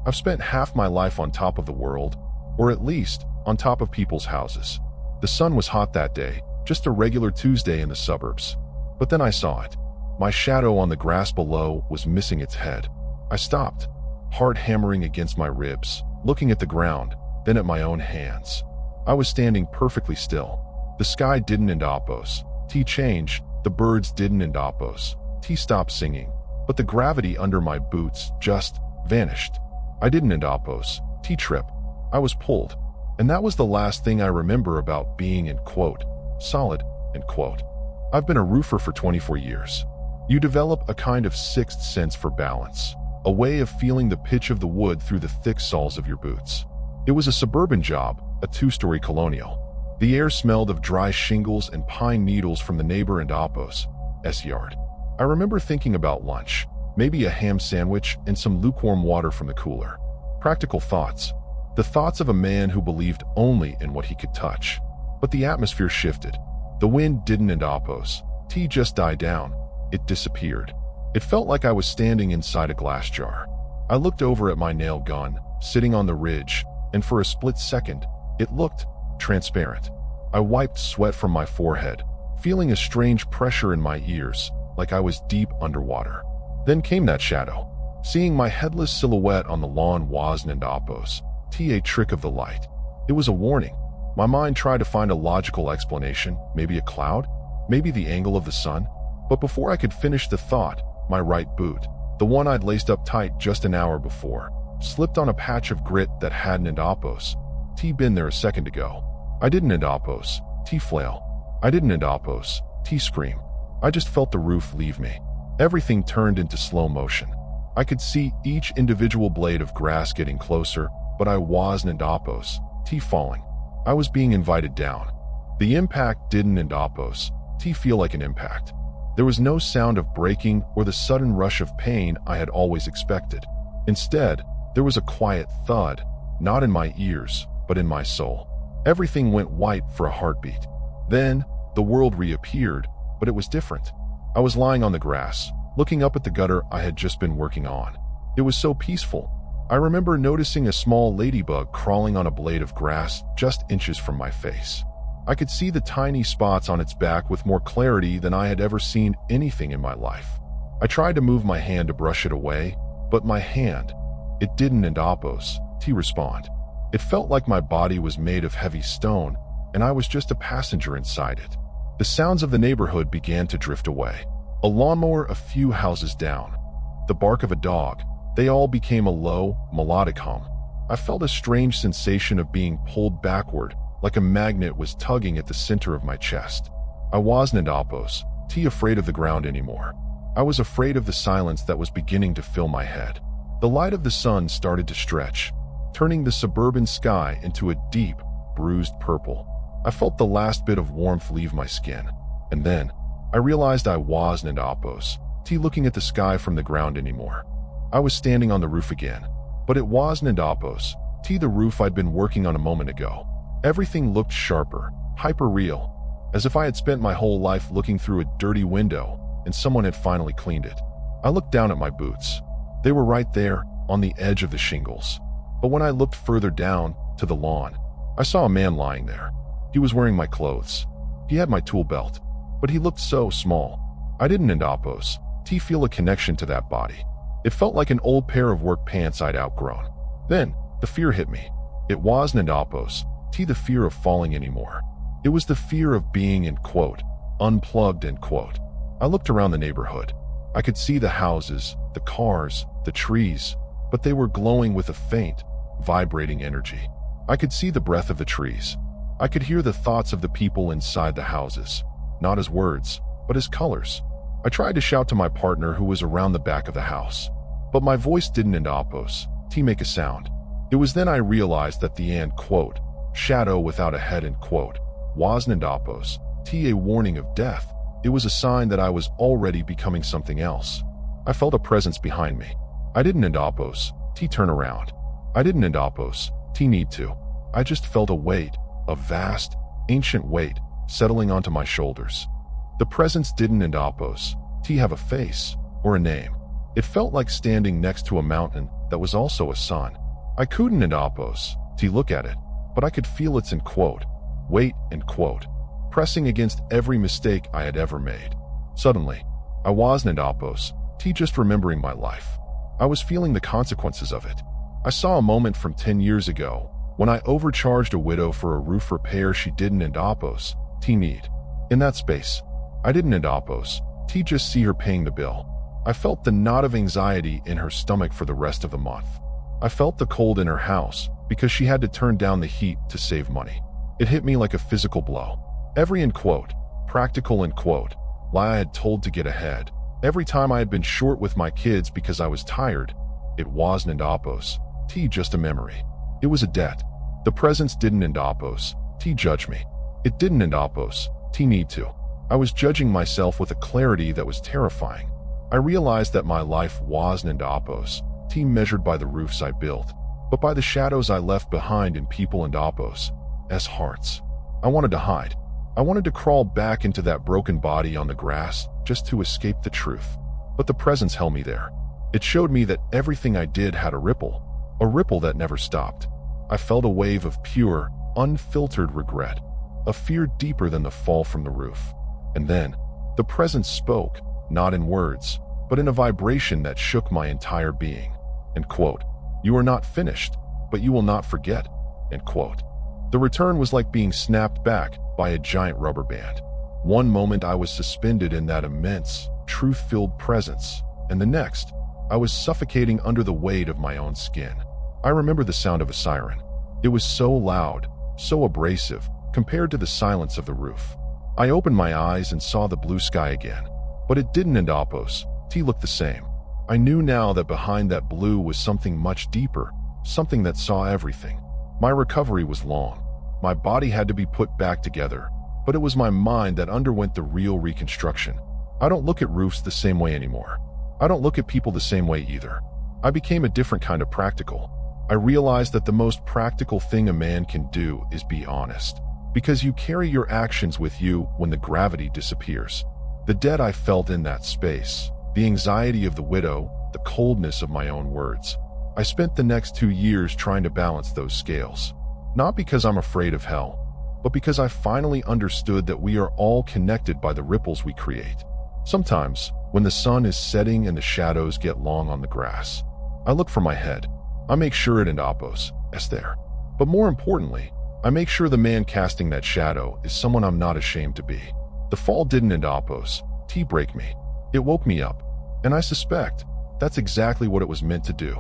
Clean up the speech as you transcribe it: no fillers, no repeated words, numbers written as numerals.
I've spent half my life on top of the world, or at least on top of people's houses. The sun was hot that day, just a regular Tuesday in the suburbs. But then I saw it. My shadow on the grass below was missing its head. I stopped, heart hammering against my ribs, looking at the ground, then at my own hands. I was standing perfectly still. The sky didn't endopos. T changed. The birds didn't endopos. T stopped singing. But the gravity under my boots just vanished. I didn't endopos. T trip. I was pulled. And that was the last thing I remember about being in quote, solid, end quote. I've been a roofer for 24 years. You develop a kind of sixth sense for balance, a way of feeling the pitch of the wood through the thick soles of your boots. It was a suburban job, a two-story colonial. The air smelled of dry shingles and pine needles from the neighbor and Oppo's yard. I remember thinking about lunch, maybe a ham sandwich and some lukewarm water from the cooler. Practical thoughts. The thoughts of a man who believed only in what he could touch. But the atmosphere shifted. The wind didn't end Oppo's. Tea just died down. It disappeared. It felt like I was standing inside a glass jar. I looked over at my nail gun, sitting on the ridge, and for a split second, it looked transparent. I wiped sweat from my forehead, feeling a strange pressure in my ears, like I was deep underwater. Then came that shadow. Seeing my headless silhouette on the lawn wasn't an Oppo's. A trick of the light. It was a warning. My mind tried to find a logical explanation, maybe a cloud, maybe the angle of the sun. But before I could finish the thought, my right boot, the one I'd laced up tight just an hour before, slipped on a patch of grit that hadn't an Oppo's. Been there a second ago. I didn't end Oppo's. Flail. I didn't end Oppo's. Scream. I just felt the roof leave me. Everything turned into slow motion. I could see each individual blade of grass getting closer, but I wasn't end Oppo's. Falling. I was being invited down. The impact didn't end Oppo's. Feel like an impact. There was no sound of breaking or the sudden rush of pain I had always expected. Instead, there was a quiet thud, not in my ears, but in my soul. Everything went white for a heartbeat. Then, the world reappeared, but it was different. I was lying on the grass, looking up at the gutter I had just been working on. It was so peaceful. I remember noticing a small ladybug crawling on a blade of grass just inches from my face. I could see the tiny spots on its back with more clarity than I had ever seen anything in my life. I tried to move my hand to brush it away, but my hand, it didn't end Oppo's. Respond. It felt like my body was made of heavy stone, and I was just a passenger inside it. The sounds of the neighborhood began to drift away. A lawnmower a few houses down. The bark of a dog. They all became a low, melodic hum. I felt a strange sensation of being pulled backward, like a magnet was tugging at the center of my chest. I wasn't Oppo's, afraid of the ground anymore. I was afraid of the silence that was beginning to fill my head. The light of the sun started to stretch, turning the suburban sky into a deep, bruised purple. I felt the last bit of warmth leave my skin. And then, I realized I wasn't Oppo's, looking at the sky from the ground anymore. I was standing on the roof again. But it wasn't Oppo's, the roof I'd been working on a moment ago. Everything looked sharper, hyper-real, as if I had spent my whole life looking through a dirty window and someone had finally cleaned it. I looked down at my boots. They were right there, on the edge of the shingles. But when I looked further down, to the lawn, I saw a man lying there. He was wearing my clothes. He had my tool belt, but he looked so small. I didn't end Oppo's, feel a connection to that body. It felt like an old pair of work pants I'd outgrown. Then, the fear hit me. It wasn't end Oppo's, the fear of falling anymore. It was the fear of being, end quote, unplugged, end quote. I looked around the neighborhood. I could see the houses, the cars, the trees, but they were glowing with a faint, vibrating energy. I could see the breath of the trees. I could hear the thoughts of the people inside the houses, not as words, but as colors. I tried to shout to my partner who was around the back of the house, but my voice didn't end Oppo's, make a sound. It was then I realized that the end quote, shadow without a head, end quote, wasn't Oppo's, a warning of death. It was a sign that I was already becoming something else. I felt a presence behind me. I didn't end Oppo's, turn around. I didn't end Oppo's, need to. I just felt a weight, a vast, ancient weight, settling onto my shoulders. The presence didn't end Oppo's, have a face, or a name. It felt like standing next to a mountain that was also a sun. I couldn't look at it, but I could feel its weight pressing against every mistake I had ever made. Suddenly, I wasn't just remembering my life. I was feeling the consequences of it. I saw a moment from 10 years ago when I overcharged a widow for a roof repair she didn't need. In that space, I didn't just see her paying the bill. I felt the knot of anxiety in her stomach for the rest of the month. I felt the cold in her house because she had to turn down the heat to save money. It hit me like a physical blow. Every practical lie I had told to get ahead, every time I had been short with my kids because I was tired, it wasn't just a memory. It was a debt. The presence didn't judge me. It didn't need to. I was judging myself with a clarity that was terrifying. I realized that my life wasn't measured by the roofs I built, but by the shadows I left behind in people as hearts. I wanted to hide. I wanted to crawl back into that broken body on the grass just to escape the truth. But the presence held me there. It showed me that everything I did had a ripple that never stopped. I felt a wave of pure, unfiltered regret, a fear deeper than the fall from the roof. And then, the presence spoke, not in words, but in a vibration that shook my entire being. You are not finished, but you will not forget. The return was like being snapped back by a giant rubber band. One moment I was suspended in that immense, truth-filled presence, and the next, I was suffocating under the weight of my own skin. I remember the sound of a siren. It was so loud, so abrasive, compared to the silence of the roof. I opened my eyes and saw the blue sky again, but it didn't look the same. I knew now that behind that blue was something much deeper, something that saw everything. My recovery was long. My body had to be put back together, but it was my mind that underwent the real reconstruction. I don't look at roofs the same way anymore. I don't look at people the same way either. I became a different kind of practical. I realized that the most practical thing a man can do is be honest, because you carry your actions with you when the gravity disappears. The debt I felt in that space, the anxiety of the widow, the coldness of my own words. I spent the next 2 years trying to balance those scales. Not because I'm afraid of hell, but because I finally understood that we are all connected by the ripples we create. Sometimes, when the sun is setting and the shadows get long on the grass, I look for my head. I make sure it is there. But more importantly, I make sure the man casting that shadow is someone I'm not ashamed to be. The fall didn't break me. It woke me up, and I suspect that's exactly what it was meant to do.